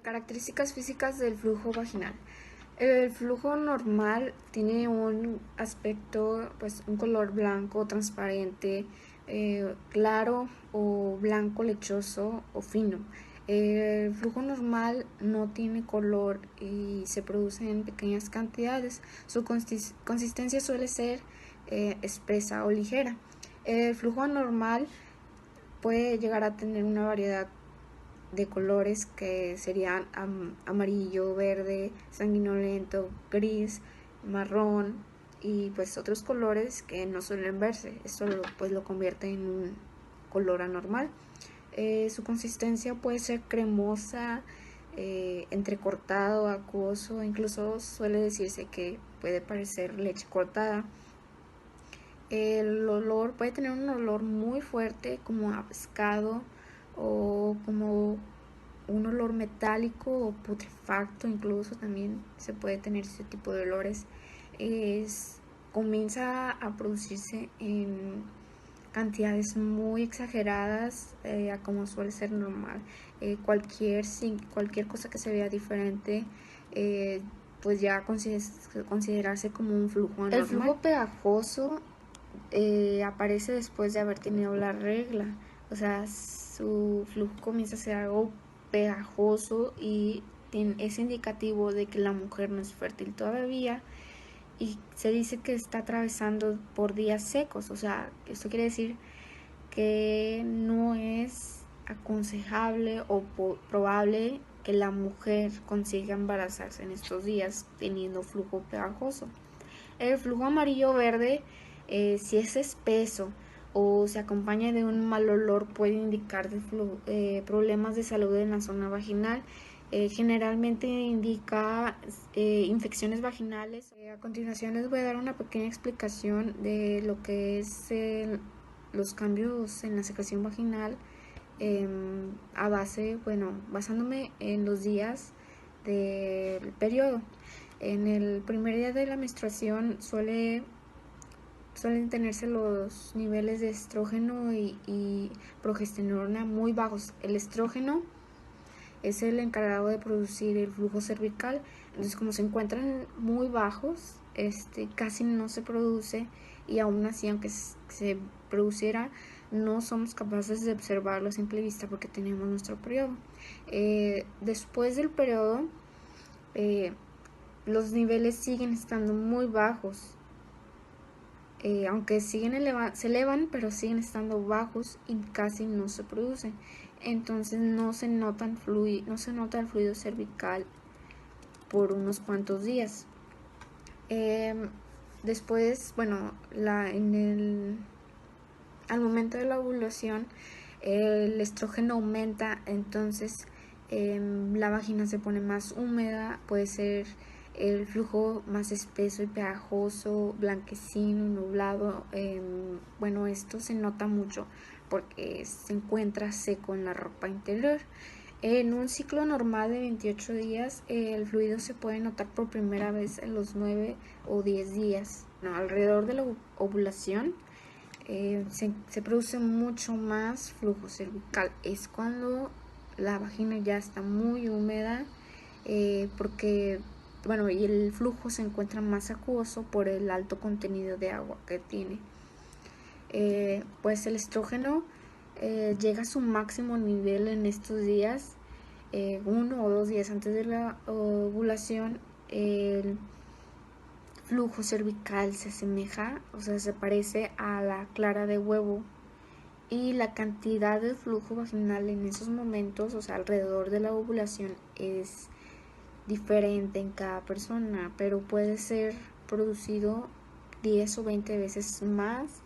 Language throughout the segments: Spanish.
Características físicas del flujo vaginal. El flujo normal tiene un aspecto, pues un color blanco, transparente, claro o blanco lechoso o fino. El flujo normal no tiene color y se produce en pequeñas cantidades. Su consistencia suele ser espesa o ligera. El flujo anormal puede llegar a tener una variedad de colores que serían amarillo, verde, sanguinolento, gris, marrón y pues otros colores que no suelen verse. Esto pues lo convierte en un color anormal. Su consistencia puede ser cremosa, entrecortado, acuoso, incluso suele decirse que puede parecer leche cortada. El olor puede tener un olor muy fuerte como a pescado o como un olor metálico o putrefacto, incluso también se puede tener ese tipo de olores. Comienza a producirse en cantidades muy exageradas a como suele ser normal. Cualquier cosa que se vea diferente pues ya considerarse como un flujo anormal. El flujo pegajoso aparece después de haber tenido la regla, o sea, su flujo comienza a ser algo pegajoso y es indicativo de que la mujer no es fértil todavía y se dice que está atravesando por días secos, o sea, esto quiere decir que no es aconsejable o probable que la mujer consiga embarazarse en estos días teniendo flujo pegajoso. El flujo amarillo-verde, si es espeso o se acompaña de un mal olor, puede indicar problemas de salud en la zona vaginal. Generalmente indica infecciones vaginales. A continuación les voy a dar una pequeña explicación de lo que es los cambios en la secreción vaginal basándome en los días del periodo. En el primer día de la menstruación suelen tenerse los niveles de estrógeno y progesterona muy bajos. El estrógeno es el encargado de producir el flujo cervical, entonces como se encuentran muy bajos, casi no se produce y aún así aunque se produciera no somos capaces de observarlo a simple vista porque tenemos nuestro periodo. Después del periodo los niveles siguen estando muy bajos, aunque se elevan, pero siguen estando bajos y casi no se producen. Entonces no se nota el fluido cervical por unos cuantos días. Después, al momento de la ovulación, el estrógeno aumenta, entonces la vagina se pone más húmeda, puede ser el flujo más espeso y pegajoso, blanquecino, nublado. Esto se nota mucho porque se encuentra seco en la ropa interior. En un ciclo normal de 28 días, el fluido se puede notar por primera vez en los 9 o 10 días. Alrededor de la ovulación se produce mucho más flujo cervical. Es cuando la vagina ya está muy húmeda y el flujo se encuentra más acuoso por el alto contenido de agua que tiene. Pues el estrógeno llega a su máximo nivel en estos días, 1 o 2 días antes de la ovulación. El flujo cervical se asemeja, o sea, se parece a la clara de huevo y la cantidad de flujo vaginal en esos momentos, o sea, alrededor de la ovulación, es diferente en cada persona, pero puede ser producido 10 o 20 veces más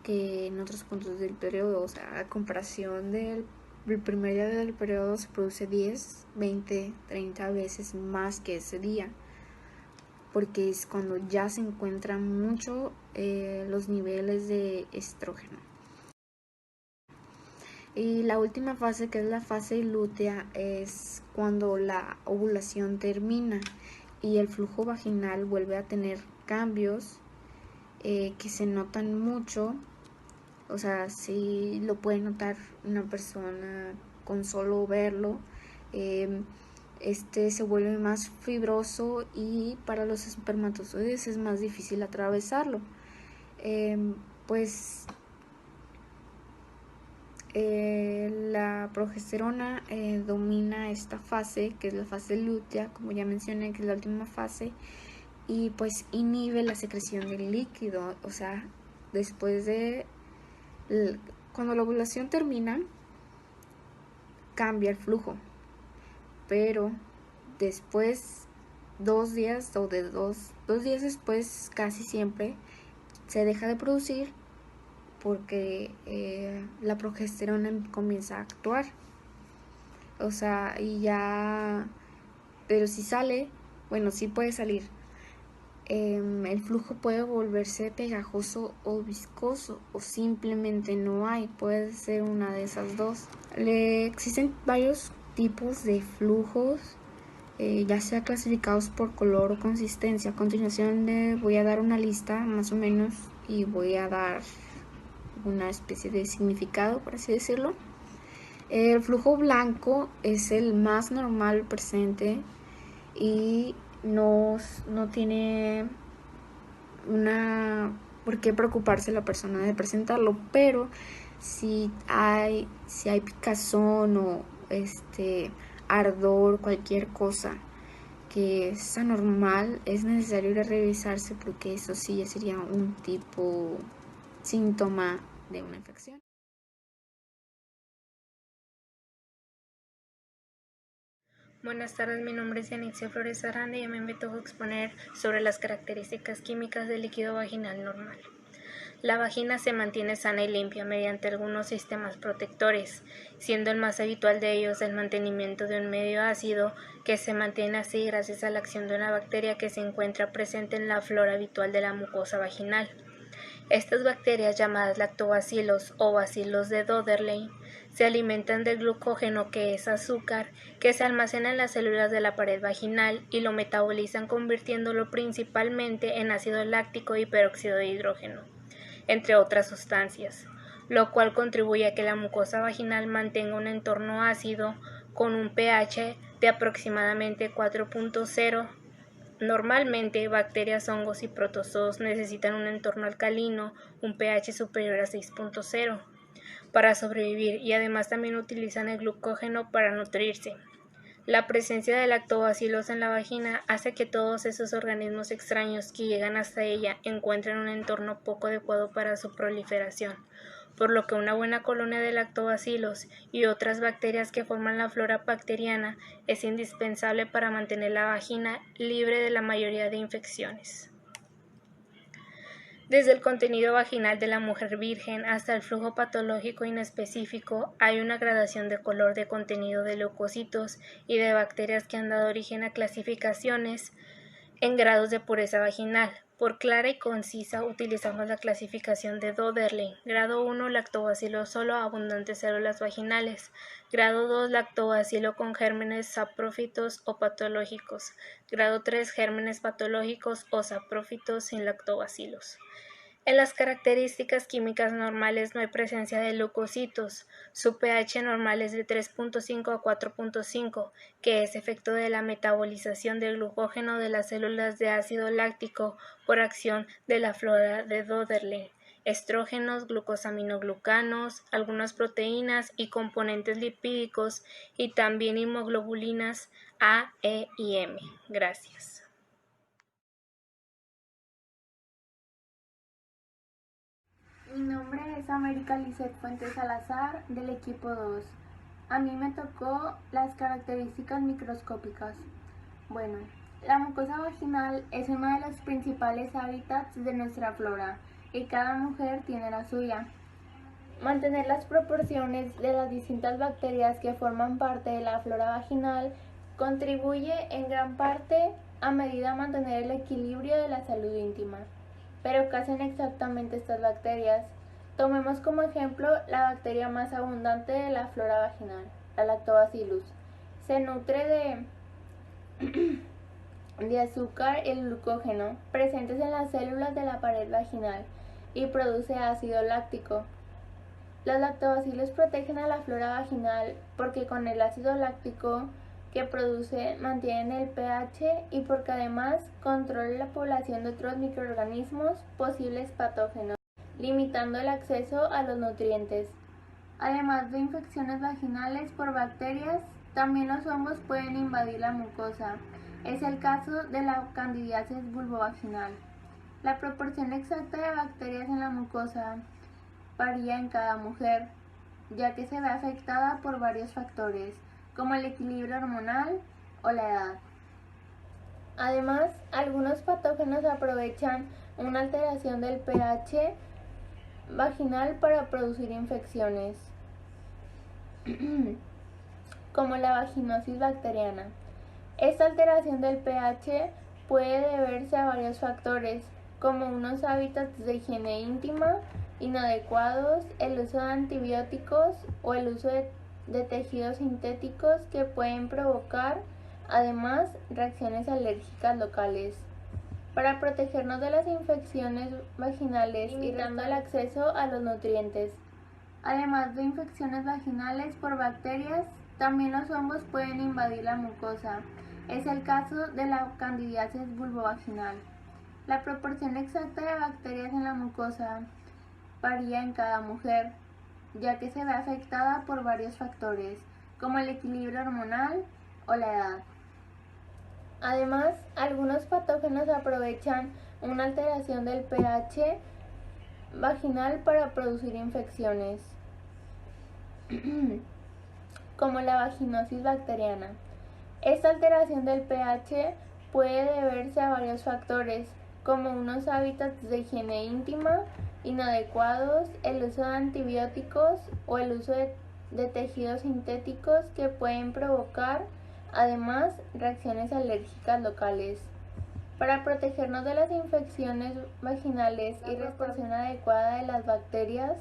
que en otros puntos del periodo. O sea, a comparación del primer día del periodo se produce 10, 20, 30 veces más que ese día, porque es cuando ya se encuentran mucho los niveles de estrógeno. Y la última fase, que es la fase lútea, es cuando la ovulación termina y el flujo vaginal vuelve a tener cambios que se notan mucho. O sea, sí lo puede notar una persona con solo verlo, este se vuelve más fibroso y para los espermatozoides es más difícil atravesarlo. Pues la progesterona domina esta fase, que es la fase lútea, como ya mencioné, que es la última fase, y pues inhibe la secreción del líquido. O sea, después de cuando la ovulación termina, cambia el flujo, pero después 2 días o de dos días después, casi siempre se deja de producir porque la progesterona comienza a actuar. O sea, y ya, pero si sale, bueno, sí puede salir. El flujo puede volverse pegajoso o viscoso, o simplemente no hay, puede ser una de esas dos. Existen varios tipos de flujos, ya sea clasificados por color o consistencia. A continuación le voy a dar una lista más o menos y voy a dar una especie de significado, por así decirlo. El flujo blanco es el más normal presente y no tiene por qué preocuparse la persona de presentarlo, pero si hay picazón o ardor, cualquier cosa que es anormal, es necesario ir a revisarse, porque eso sí ya sería un tipo síntoma de una infección. Buenas tardes, mi nombre es Yanixia Flores Aranda y a mí me tocó exponer sobre las características químicas del líquido vaginal normal. La vagina se mantiene sana y limpia mediante algunos sistemas protectores, siendo el más habitual de ellos el mantenimiento de un medio ácido que se mantiene así gracias a la acción de una bacteria que se encuentra presente en la flora habitual de la mucosa vaginal. Estas bacterias, llamadas lactobacilos o bacilos de Döderlein, se alimentan del glucógeno, que es azúcar, que se almacena en las células de la pared vaginal y lo metabolizan convirtiéndolo principalmente en ácido láctico y peróxido de hidrógeno, entre otras sustancias, lo cual contribuye a que la mucosa vaginal mantenga un entorno ácido con un pH de aproximadamente 4.0. Normalmente, bacterias, hongos y protozoos necesitan un entorno alcalino, un pH superior a 6.0, para sobrevivir, y además también utilizan el glucógeno para nutrirse. La presencia de lactobacilos en la vagina hace que todos esos organismos extraños que llegan hasta ella encuentren un entorno poco adecuado para su proliferación, por lo que una buena colonia de lactobacilos y otras bacterias que forman la flora bacteriana es indispensable para mantener la vagina libre de la mayoría de infecciones. Desde el contenido vaginal de la mujer virgen hasta el flujo patológico inespecífico, hay una gradación de color de contenido de leucocitos y de bacterias que han dado origen a clasificaciones en grados de pureza vaginal. Por clara y concisa, utilizamos la clasificación de Döderlein. Grado 1, lactobacilo solo, abundantes células vaginales. Grado 2, lactobacilo con gérmenes saprófitos o patológicos. Grado 3, gérmenes patológicos o saprófitos sin lactobacilos. En las características químicas normales no hay presencia de leucocitos. Su pH normal es de 3.5 a 4.5, que es efecto de la metabolización del glucógeno de las células de ácido láctico por acción de la flora de Döderlein, estrógenos, glucosaminoglucanos, algunas proteínas y componentes lipídicos, y también inmunoglobulinas A, E y M. Gracias. Mi nombre es América Lizeth Fuentes Salazar, del equipo 2. A mí me tocó las características microscópicas. Bueno, la mucosa vaginal es uno de los principales hábitats de nuestra flora y cada mujer tiene la suya. Mantener las proporciones de las distintas bacterias que forman parte de la flora vaginal contribuye en gran parte a medida a mantener el equilibrio de la salud íntima. Pero ¿qué hacen exactamente estas bacterias? Tomemos como ejemplo la bacteria más abundante de la flora vaginal, la Lactobacillus. Se nutre de azúcar y el glucógeno presentes en las células de la pared vaginal y produce ácido láctico. Los lactobacilos protegen a la flora vaginal porque con el ácido láctico que produce mantienen el pH y porque además controla la población de otros microorganismos posibles patógenos, limitando el acceso a los nutrientes. Además de infecciones vaginales por bacterias, también los hongos pueden invadir la mucosa. Es el caso de la candidiasis vulvovaginal. La proporción exacta de bacterias en la mucosa varía en cada mujer, ya que se ve afectada por varios factores, como el equilibrio hormonal o la edad. Además, algunos patógenos aprovechan una alteración del pH vaginal para producir infecciones, como la vaginosis bacteriana. Esta alteración del pH puede deberse a varios factores, como unos hábitats de higiene íntima inadecuados, el uso de antibióticos o el uso de tejidos sintéticos que pueden provocar, además, reacciones alérgicas locales. Para protegernos de las infecciones vaginales, limitando el acceso a los nutrientes. Además de infecciones vaginales por bacterias, también los hongos pueden invadir la mucosa. Es el caso de la candidiasis vulvovaginal. La proporción exacta de bacterias en la mucosa varía en cada mujer, ya que se ve afectada por varios factores, como el equilibrio hormonal o la edad. Además, algunos patógenos aprovechan una alteración del pH vaginal para producir infecciones, como la vaginosis bacteriana. Esta alteración del pH puede deberse a varios factores, como unos hábitats de higiene íntima inadecuados, el uso de antibióticos o el uso de tejidos sintéticos que pueden provocar, además, reacciones alérgicas locales. Para protegernos de las infecciones vaginales y reproducción adecuada de las bacterias,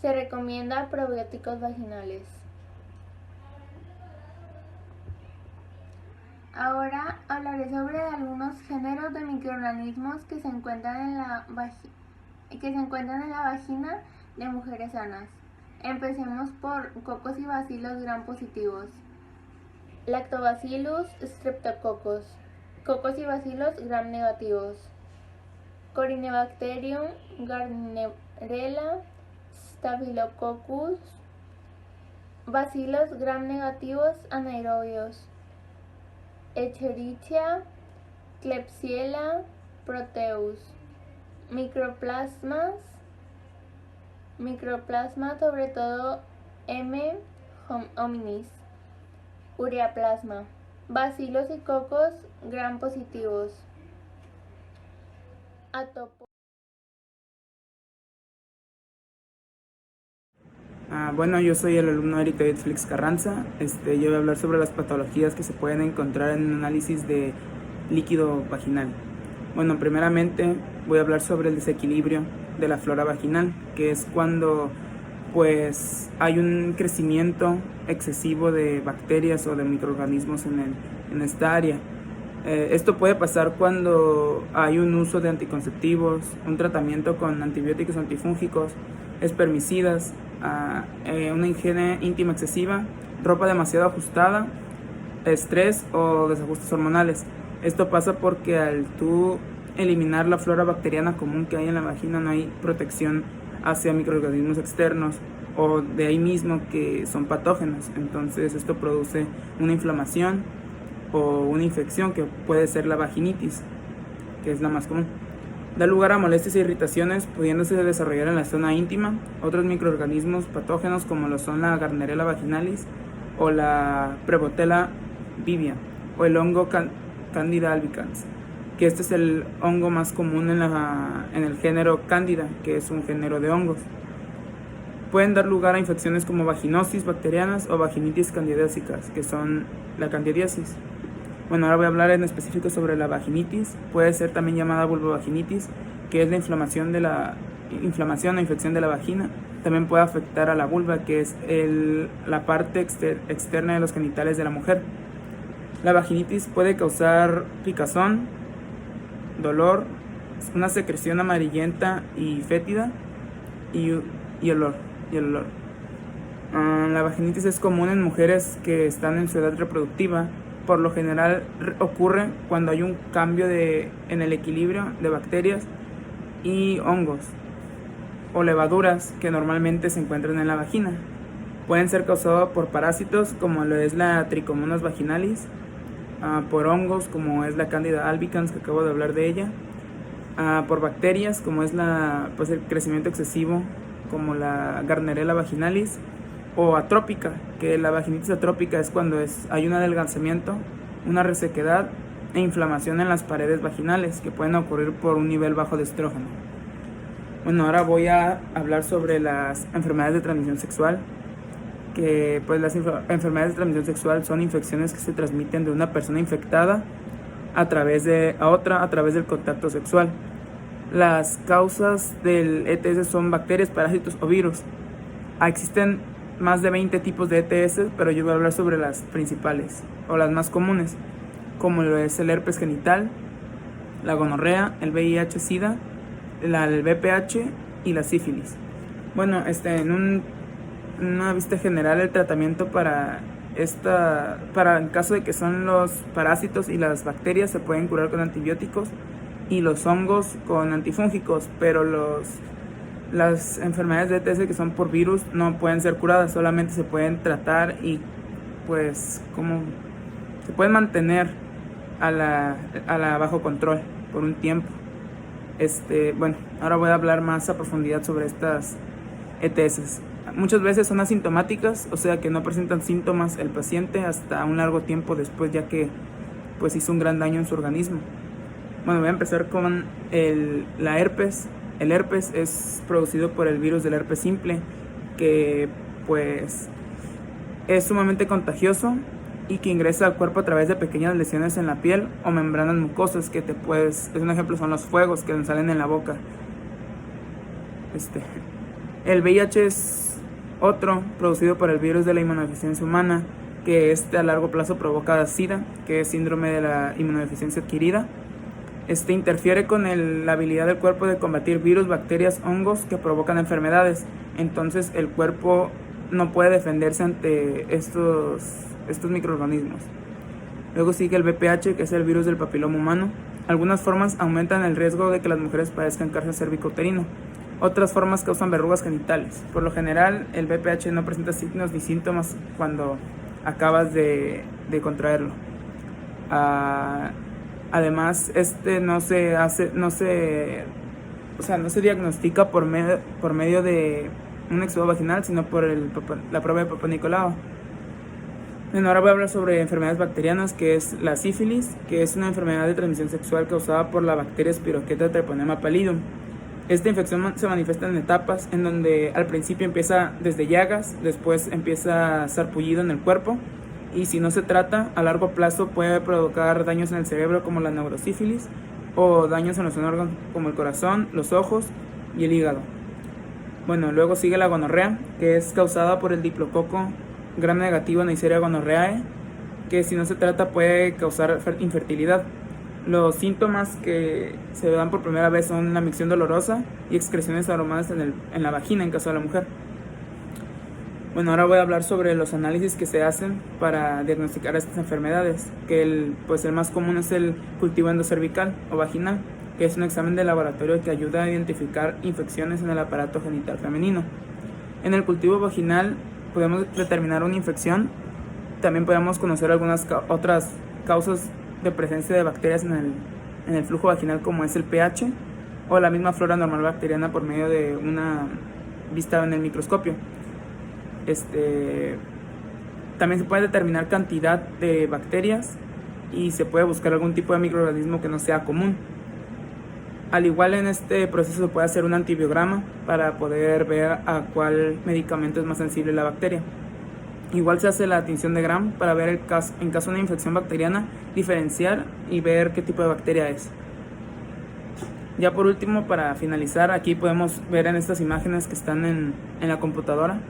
se recomienda probióticos vaginales. Ahora hablaré sobre algunos géneros de microorganismos que se encuentran en la vagina de mujeres sanas. Empecemos por cocos y bacilos gram positivos. Lactobacillus streptococcus. Cocos y bacilos gram negativos. Corynebacterium, Gardnerella, Staphylococcus. Bacilos gram negativos anaerobios. Escherichia, Klebsiella, Proteus. Microplasmas, sobre todo M. hominis. Ureaplasma. Bacilos y cocos gram positivos. Bueno, yo soy el alumno Eric David Félix Carranza. Yo voy a hablar sobre las patologías que se pueden encontrar en un análisis de líquido vaginal. Bueno, primeramente voy a hablar sobre el desequilibrio de la flora vaginal, que es cuando pues hay un crecimiento excesivo de bacterias o de microorganismos en esta área. Esto puede pasar cuando hay un uso de anticonceptivos, un tratamiento con antibióticos antifúngicos, espermicidas, una higiene íntima excesiva, ropa demasiado ajustada, estrés o desajustes hormonales. Esto pasa porque al tú eliminar la flora bacteriana común que hay en la vagina, no hay protección hacia microorganismos externos o de ahí mismo que son patógenos. Entonces esto produce una inflamación o una infección que puede ser la vaginitis, que es la más común. Da lugar a molestias e irritaciones, pudiéndose desarrollar en la zona íntima otros microorganismos patógenos como lo son la Gardnerella vaginalis o la Prevotella vivia o el hongo Candida albicans, que este es el hongo más común en el género Candida, que es un género de hongos. Pueden dar lugar a infecciones como vaginosis bacterianas o vaginitis candidiásicas, que son la candidiasis. Bueno, ahora voy a hablar en específico sobre la vaginitis. Puede ser también llamada vulvovaginitis, que es la inflamación o infección de la vagina. También puede afectar a la vulva, que es la parte externa de los genitales de la mujer. La vaginitis puede causar picazón, dolor, una secreción amarillenta y fétida y olor. La vaginitis es común en mujeres que están en su edad reproductiva. Por lo general ocurre cuando hay un cambio en el equilibrio de bacterias y hongos o levaduras que normalmente se encuentran en la vagina. Pueden ser causados por parásitos como lo es la Trichomonas vaginalis, por hongos como es la Candida albicans, que acabo de hablar de ella, por bacterias como es el crecimiento excesivo como la Gardnerella vaginalis, o atrópica, que la vaginitis atrópica es cuando hay un adelgazamiento, una resequedad e inflamación en las paredes vaginales que pueden ocurrir por un nivel bajo de estrógeno. Bueno, ahora voy a hablar sobre las enfermedades de transmisión sexual, que pues las enfermedades de transmisión sexual son infecciones que se transmiten de una persona infectada a otra a través del contacto sexual. Las causas del ETS son bacterias, parásitos o virus. Existen más de 20 tipos de ETS, pero yo voy a hablar sobre las principales o las más comunes, como lo es el herpes genital, la gonorrea, el VIH-Sida, el VPH y la sífilis. Bueno, en una vista general, el tratamiento para en caso de que son los parásitos y las bacterias, se pueden curar con antibióticos y los hongos con antifúngicos, pero las enfermedades de ETS que son por virus no pueden ser curadas, solamente se pueden tratar y pues como se pueden mantener a la bajo control por un tiempo. Bueno, ahora voy a hablar más a profundidad sobre estas ETS. Muchas veces son asintomáticas, o sea que no presentan síntomas el paciente hasta un largo tiempo después, ya que pues hizo un gran daño en su organismo. Bueno, voy a empezar con la herpes. El herpes es producido por el virus del herpes simple, que pues es sumamente contagioso y que ingresa al cuerpo a través de pequeñas lesiones en la piel o membranas mucosas que un ejemplo son los fuegos que salen en la boca. El VIH es otro producido por el virus de la inmunodeficiencia humana, que a largo plazo provoca SIDA, que es síndrome de la inmunodeficiencia adquirida. Interfiere con la habilidad del cuerpo de combatir virus, bacterias, hongos que provocan enfermedades. Entonces el cuerpo no puede defenderse ante estos microorganismos. Luego sigue el VPH, que es el virus del papiloma humano. Algunas formas aumentan el riesgo de que las mujeres padezcan cáncer cervicouterino. Otras formas causan verrugas genitales. Por lo general, el VPH no presenta signos ni síntomas cuando acabas de contraerlo. Además, no se diagnostica por medio de un exudo vaginal, sino por la prueba de Papa Nicolau. Bueno, ahora voy a hablar sobre enfermedades bacterianas, que es la sífilis, que es una enfermedad de transmisión sexual causada por la bacteria Spirocheta treponema pallidum. Esta infección se manifiesta en etapas en donde al principio empieza desde llagas, después empieza sarpullido en el cuerpo, y si no se trata, a largo plazo puede provocar daños en el cerebro como la neurosífilis o daños en los órganos como el corazón, los ojos y el hígado. Bueno, luego sigue la gonorrea, que es causada por el diplococo gram negativo Neisseria gonorrheae, que si no se trata puede causar infertilidad. Los síntomas que se dan por primera vez son la micción dolorosa y excreciones aromáticas en la vagina en caso de la mujer. Bueno, ahora voy a hablar sobre los análisis que se hacen para diagnosticar estas enfermedades, que el más común es el cultivo endocervical o vaginal, que es un examen de laboratorio que ayuda a identificar infecciones en el aparato genital femenino. En el cultivo vaginal podemos determinar una infección, también podemos conocer algunas otras causas de presencia de bacterias en el flujo vaginal, como es el pH o la misma flora normal bacteriana por medio de una vista en el microscopio. También se puede determinar cantidad de bacterias y se puede buscar algún tipo de microorganismo que no sea común. Al igual, en este proceso se puede hacer un antibiograma para poder ver a cuál medicamento es más sensible la bacteria. Igual se hace la tinción de Gram para ver en caso de una infección bacteriana, diferenciar y ver qué tipo de bacteria es. Ya por último, para finalizar, aquí podemos ver en estas imágenes que están en la computadora.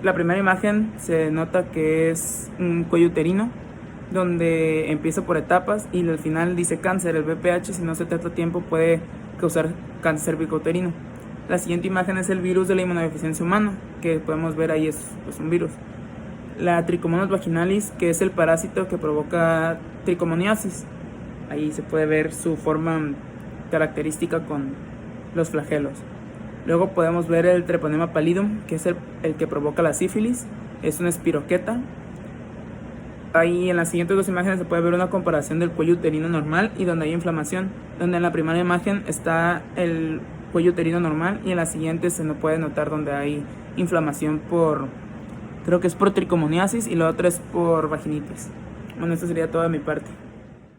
La primera imagen se nota que es un cuello uterino, donde empieza por etapas y al final dice cáncer. El VPH, si no se trata a tiempo, puede causar cáncer cervicouterino. La siguiente imagen es el virus de la inmunodeficiencia humana, que podemos ver ahí es pues, un virus. La Trichomonas vaginalis, que es el parásito que provoca tricomoniosis. Ahí se puede ver su forma característica con los flagelos. Luego podemos ver el Treponema pallidum, que es el que provoca la sífilis. Es una espiroqueta. Ahí en las siguientes dos imágenes se puede ver una comparación del cuello uterino normal y donde hay inflamación. Donde en la primera imagen está el cuello uterino normal y en la siguiente se nos puede notar donde hay inflamación creo que es por tricomoniasis y la otra es por vaginitis. Bueno, esto sería toda mi parte.